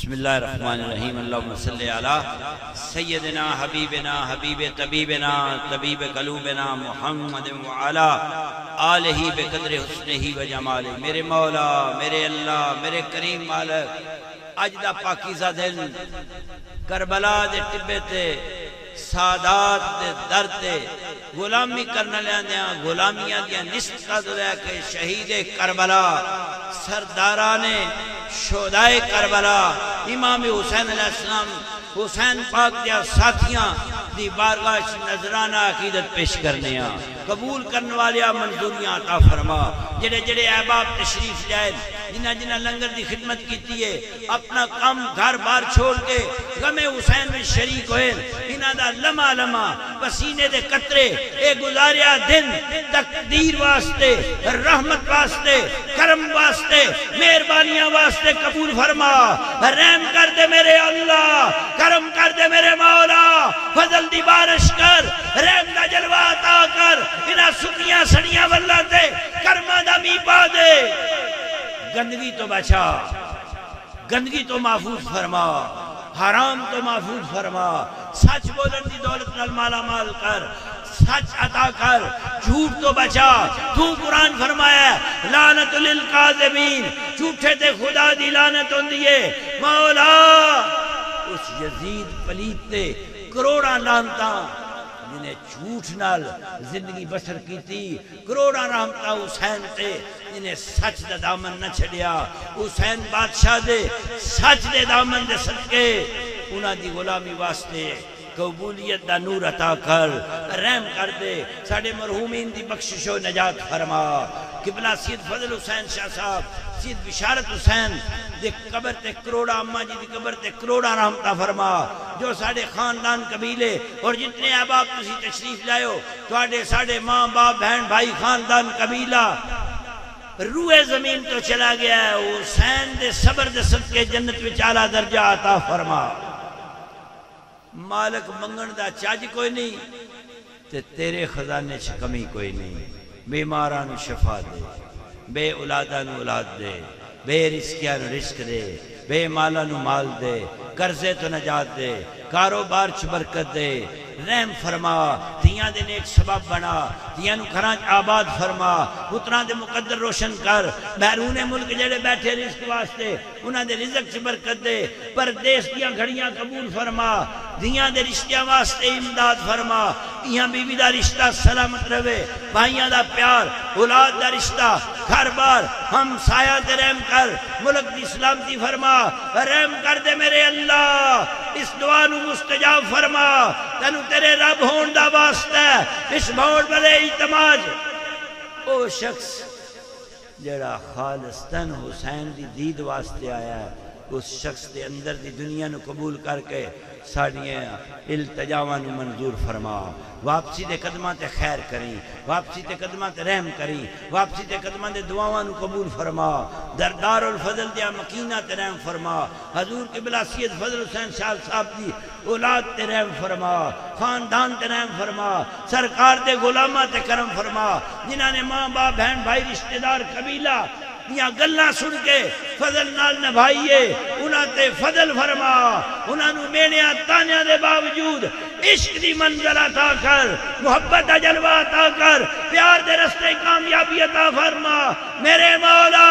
بسم اللہ الرحمن الرحیم اللہم صلی علی سیدنا حبیبنا حبیب طبیبنا طبیب قلوبنا محمد وعلا آلہ بقدر حسنہ و جمالہ۔ میرے مولا، میرے اللہ، میرے کریم مالک، اج دا پاکیزہ دن کربلا دے ٹبے تے سادات دے در تے غلامی کرنا لیاندیاں غلامیاں دیاں نسبت لے کے شہید کربلا سرداران شہدائے کربلا امام حسین علیہ السلام حسین پاک دیا ساتھیاں دی بارگاہ نظرانہ عقیدت پیش کرنے ہیں، قبول کرنے والیا منظوریاں عطا فرما۔ جڑے جڑے احباب تشریف جائے، جنہ جنہ لنگر دی خدمت کیتی ہے، اپنا کام گھر بار چھوڑ کے غم حسین میں شریک ہوئے، انہ دا لمحہ لمحہ پسینے دے قطرے اے گزاریا دن تقدیر واسطے، رحمت واسطے، کرم واسطے، مہربانیاں واسطے قبول فرما۔ رحم کر دے میرے اللہ، کرم کر دے میرے مولا، فضل دی بارش کر، رحم دا جلوہ عطا کر، انہاں سکیاں سڑیاں واللہ تے کرمہ دا می پا دے۔ گندگی تو بچا، گندگی تو محفوظ فرما، حرام تو محفوظ فرما، سچ بولن دی دولت نال مالا مال کر، سچ عطا کر، جھوٹ تو بچا۔ تو قرآن فرمایا ہے لعنت للکاذبین، جھوٹے تے خدا دی لعنت ہوندی ہے۔ مولا اس یزید پلیت تے کروڑاں لعنتاں جنہیں جھوٹ نال زندگی بسر کی تھی، کروڑاں رحمتہ حسین تے جنہیں سچ دے دامن نہ چھڑیا، حسین بادشاہ دے سچ دے دامن دے صدقے انہاں دی غلامی واسطے قبولیت دا نور عطا کر، رحم کر دے، ساڑھے مرحومین دی بخشش و نجات فرما۔ قبلہ سید فضل حسین شاہ صاحب، سید بشارت حسین دے قبر تے کروڑا اممہ جی دی قبر تے کروڑا رحمتہ فرما۔ جو ساڑھے خاندان قبیلے اور جتنے احباب تسی تشریف لائے ہو، ساڑھے ماں باپ بہن بھائی خاندان قبیلہ روح زمین تو چلا گیا ہے، حسین دے صبر دے صدقے جنت وچ اعلیٰ درجہ عطا فرما۔ مالک منگن دا چاج کوئی نہیں تے تیرے خزانے چھ کمی کوئی نہیں۔ بیماران شفا دے، بے اولادان اولاد دے، بے رزقیان رزق دے، بے مالان مال دے، قرضے تو نجات دے، کاروبار چھ برکت دے، رحم فرما، دیاں دے نیک سبب بنا، دیاں نو کھرانچ آباد فرما، پتران دے مقدر روشن کر، بیرون ملک جڑے بیٹھے رزق واسطے انہاں دے رزق چھ برکت دے، پردیس دیاں گھڑیاں قبول فرما، دیاں دے رشتیاں واسطے امداد فرما، یہاں بیوی دا رشتہ سلامت رہے، بھائیاں دا پیار، اولاد دا رشتہ، گھر بار ہم سایہ دے رحم کر، ملک دی سلامتی فرما، رحم کر دے میرے اللہ، اس دعا نو مستجاب فرما، تنو تیرے رب ہون دا واسطہ ہے، اس بھوڑ بلے اعتماد۔ او شخص جڑا خالصتاً حسین دی دید واسطے آیا ہے، اس شخص دے اندر دی دنیا نو قبول کر کے ساڑیاں التجاواں نو منظور فرما، واپسی دے قدمہ تے خیر کری، واپسی تے قدمہ تے رحم کری، واپسی تے قدمہ تے دعاواں نو قبول فرما، دردار الفضل دیا مکینہ تے رحم فرما، حضور قبلہ سید فضل حسین شاہ صاحب دی اولاد تے رحم فرما، خاندان تے رحم فرما، سرکار دے غلامہ تے کرم فرما، جنہاں نے ماں باپ بہن بھائی رشتہ دار قبیلہ دیاں گلہ سن کے فضل نال نبھائیے، انہاں تے فضل فرما، انہاں نو مینیاں تانیاں دے باوجود عشق دی منزل عطا کر، محبت دا جلوہ عطا کر، پیار دے رستے کامیابی عطا فرما میرے مولا۔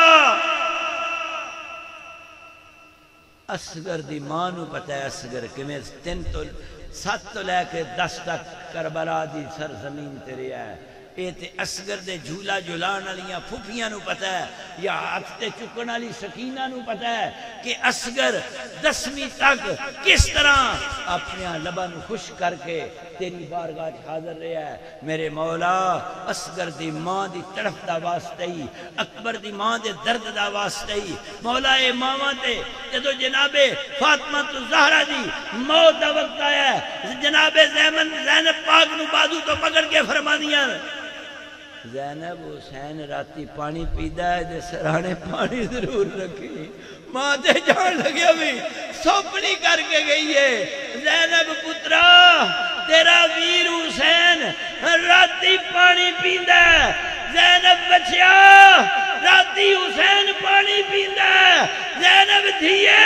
اصغر دی ماں نو پتہ ہے اصغر کمیں 7 تو لے کے 10 تک کربلا دی سرزمین تیرے ہے، اے تے اصغر دے جھولا جھولان والیاں پھوپھیاں نو پتہ ہے، یا ہاتھ تے چکن والی سکینہ نو پتہ ہے کہ اصغر 10ویں تک کس طرح اپنے لباں نو خوش کر کے تیری بارگاہ حاضر رہا ہے۔ میرے مولا اصغر دی ماں دی طرف دا واسطہ ہی، اکبر دی ماں دے درد دا واسطہ ہی، مولا اے ماما تے جدو جناب فاطمہ الزہرا دی موت دا وقت آیا ہے، جناب زینب پاک نو بازو تو پکڑ کے فرما دیاں، زینب حسین راتی پانی پیدا ہے دے سرانے پانی ضرور رکھی، ماں دے جان لگیا بھی سوپنی کر کے گئی ہے، زینب پترا تیرا ویر حسین راتی پانی پیدا ہے، زینب بچیا راتی حسین پانی پیدا ہے، زینب دھیے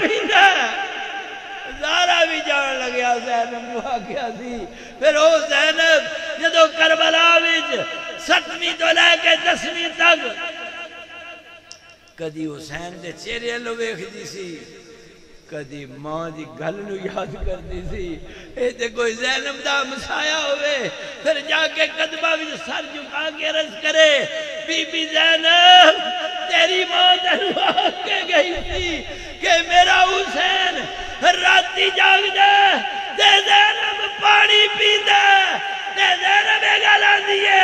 پیندہ زہرا بھی جان لگیا زینب نو آکھیا سی پھر او زینب جدو کربلا وچ 7ویں تو لے کے 10ویں تک کدی حسین دے چہرے لو ویکھدی سی کدی ماں دی گل نو یاد کردی سی اے تے کوئی زینب دا مسایا ہوئے پھر جا کے قدمہ وچ سر جھکا کے عرض کرے بی بی زینب تیری ماں تینوں آکھ کے گئی تھی کہ میرا حسین راتی جاگ دے تے زینب پانی پی دے تے زینب گل آندیے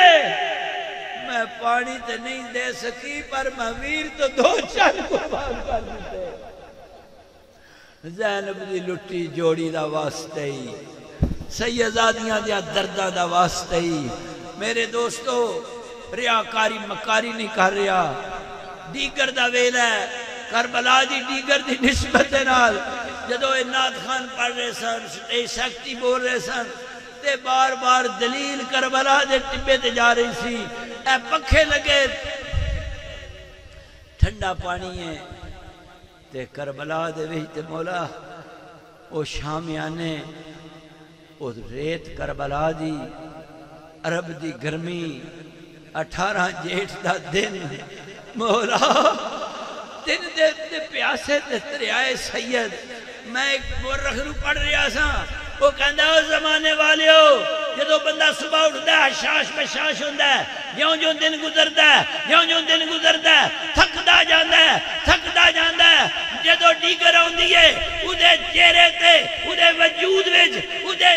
میں پانی تے نہیں دے سکی پر مہویر تو 2-4 قربان کر دیتے زینب دی لٹی جوڑی دا واسطے ہی سیدزادیاں دیا دردہ دا واسطے ہی میرے دوستو ریاکاری مکاری نہیں کر رہا دیگر دا ویلا ہے کربلا دی دیگر دی نسبت نال جدو نعت خان پڑھ رہے سن اے سکتی بول رہے سن تے بار بار دلیل کربلا دے ٹبے تے جا رہی سی اے پکھے لگے ٹھنڈا پانی ہے تے کربلا دے ویچ مولا او شامیانے او ریت کربلا دی عرب دی گرمی 18 جیٹھ دا دن مولا دن دے پیاسے تے دریائے سید میں ایک مورخ نو پڑھ رہا سا وہ کہندہ ہے زمانے والے ہو جدو بندہ صبح اٹھتا ہے حشاش بشاش ہوندہ ہے جوں جوں دن گزرتا ہے جوں جوں دن گزرتا ہے تھکدا جاندہ ہے جدو ڈیگر ہوندی ہے اودے چہرے تے اودے وجود وچ اودے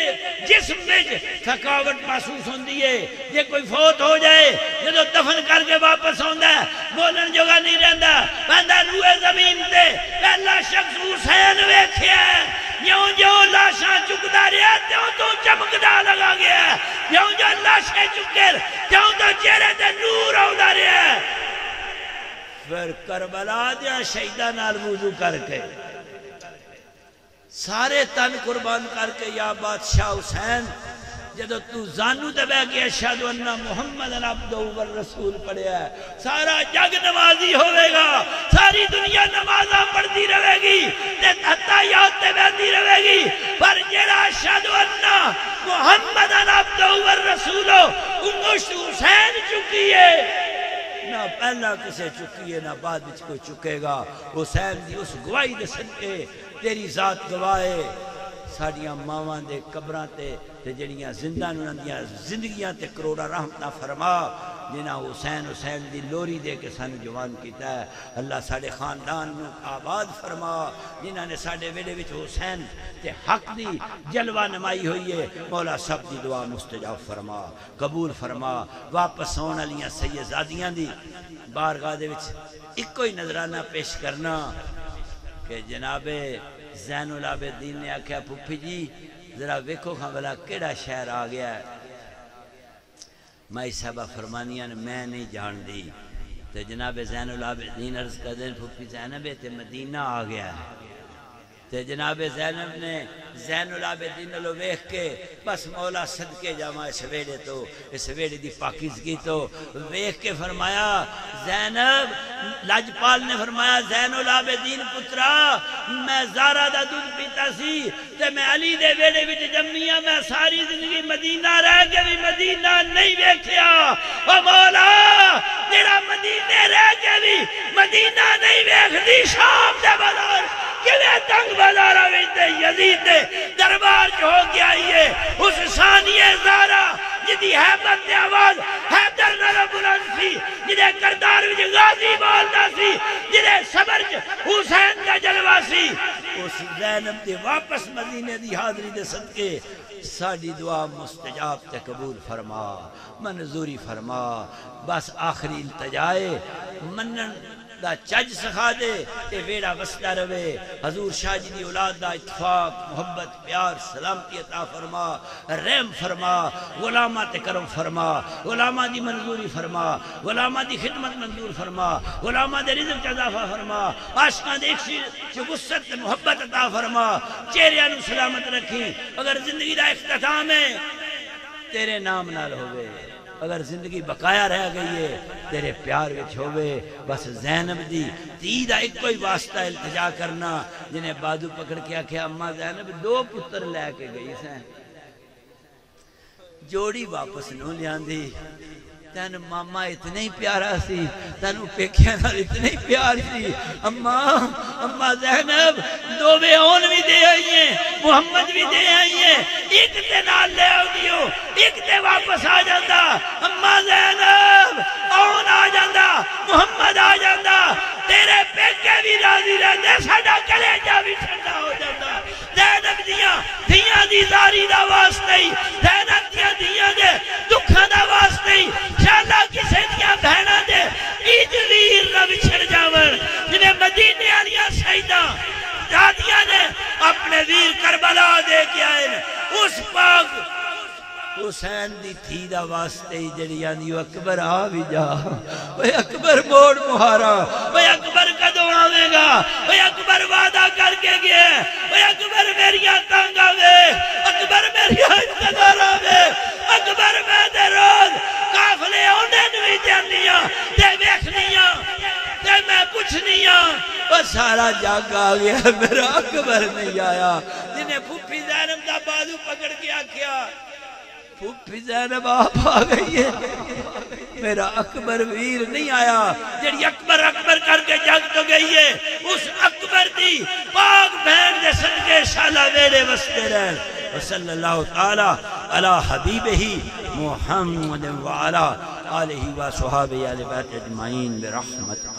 جسم وچ تھکاوٹ محسوس ہوندی ہے یہ کوئی فوت ہو جائے جدو دفن کر کے واپس ہوندہ ہے بولن جگہ نہیں رہندا بندہ روئے زمین تے پہلا شخص حسین ویکھیا ہے یوں جو لاشاں چکدا رہا تیوں تو چمکدا لگا گیا یوں جو لاشیں چکر تیوں تو چہرے تے نور آؤدا رہا پھر کربلا دیا شہیدہ نال وضو کر کے سارے تن قربان کر کے یا بادشاہ حسین جدو تو زانو تے بے کے اشہدو انہ محمد عبدہ والرسول پڑھیا ہے سارا جگ نمازی ہوئے گا ساری دنیا نمازہ پڑھتی رہے گی تے تحتیات تے بیتی رہے گی پر جڑا اشہدو انہ محمد عبدہ والرسول انگوشت حسین چکی ہے نہ پہلا کسے چکی ہے نہ بعد بچ کوئی چکے گا حسین دی اس گواہی دے صدقے تیری ذات گواہے ساڑیاں ماواں دے قبراں تے جڑیاں زندہ نوندیاں زندگیاں تے کروڑا رحمتہ فرما جنہاں حسین دی لوری دے کے سن جوان کیتا ہے اللہ ساڑے خاندان نو آباد فرما جنہاں نے ساڑے ویلے وچ حسین تے حق دی جلوہ نمائی ہوئی ہے مولا سب دی دعا مستجاب فرما قبول فرما واپس ہون علیاں سیدزادیاں دی بارگاہ دے وچ ایک کوئی نظرانہ پیش کرنا کہ جناب زین العابدین نے آکھیا پھپھی جی ذرا ویکھو کھاں بلا کیڑا شہر آ گیا ہے مائی صاحبہ فرمانیاں میں نہیں جان دی تو جناب زین العابدین عرض کر دیں پھپھی زینب تے مدینہ آ گیا ہے تو جناب زینب نے زین العابدین لو ویکھ کے بس مولا صدقے جاما اس ویڑے تو اس ویڑے دی پاکیزگی تو ویکھ کے فرمایا زینب لاجپال نے فرمایا زین العابدین پترا میں زارہ دا دودھ پیتا سی تے میں علی دے ویڑے وچ جمعیاں میں ساری زندگی مدینہ رہ کے بھی مدینہ نہیں ویکھیا او مولا تیرا مدینہ رہ کے بھی مدینہ نہیں ویکھ دی شام دے بازار کلے تنگ بازارہ ویتے یزید دے دربار جو ہو گیا یہ اس ثانیہ زارہ جدی حیبت دے آواز حیدر نرہ بلند سی جدے کردار وچ غازی بولتا سی جدے صبر حسین کا جلوہ سی اس زینب دے واپس مدینے دی حاضری دے صدقے ساڑی دعا مستجاب تے قبول فرما منظوری فرما بس آخری التجائے منن دا چج سکھا دے تے ویڑا وسطہ روے حضور شاہ جی دی اولاد دا اتفاق محبت پیار سلامتی عطا فرما رحم فرما غلامہ تے کرم فرما غلامہ دی منظوری فرما غلامہ دی خدمت منظور فرما غلامہ دے رزق اضافہ فرما عاشقاں دے ایک وسعت تے محبت عطا فرما چہریاں نو سلامت رکھی اگر زندگی دا اختتام ہے تیرے نام نال ہوئے اگر زندگی بقایا رہ گئی ہے تیرے پیار وچ ہوئے بس زینب دی تی دا ایک کوئی واسطہ التجا کرنا جنہیں بادو پکڑ کے آکھیا اماں زینب 2 پتر لے کے گئی سیں جوڑی واپس نو لیاں دی تین ماما اتنے ہی پیارا سی تینو پیکھیاں نال اتنے ہی پیار سی اماں زینب 2 اون بھی دے آئی ہیں محمد بھی دے آئی ہیں ایک تے نال لے آؤ دیو ایک تے واپس آ جاندہ اماں زینب اون آ جاندہ محمد آ جاندہ تیرے پیکے بھی راضی رہندے ساڈا کلیجہ بھی ٹھنڈا ہو جاندہ زینب دیاں دی زاری دا واسطے ہی زینب دیاں دے دکھاں دا واسطے ہی شاءاللہ کسے دیاں بہناں دے عید ویر نہ بچھڑ جاون جنہیں مدینے والیاں شہیداں دادیاں نے اپنے ویر کربلا دے کے آئے اس پاک حسین دی تھی دا واسطے ہی جڑی آندی اکبر آ بھی جا وہ اکبر موڑ مہارا وہ اکبر کدوں آوے گا وہ اکبر وعدہ کر کے گئے وہ اکبر میریاں تانگ آوے اکبر میریاں انتظار آوے اکبر میں دے روز کافلے ہونے نوی جانیاں تے بیکھنیاں تے میں پوچھنیاں وہ سارا جاگ آ گیا میرا اکبر نہیں آیا جنہیں پھوپھی زینب دا بازو پکڑ کے آکھیا پھوپھی زینب آپ آ گئی ہے میرا اکبر ویر نہیں آیا جڑی اکبر اکبر کر کے جگ تو گئی ہے اس اکبر دی پاک بہن دے صدقے شالا ویڑے وستے رہن وصلی اللہ تعالی علی حبیبہی محمد وعلا آلہ و صحابہ آل بیت اجمعین برحمت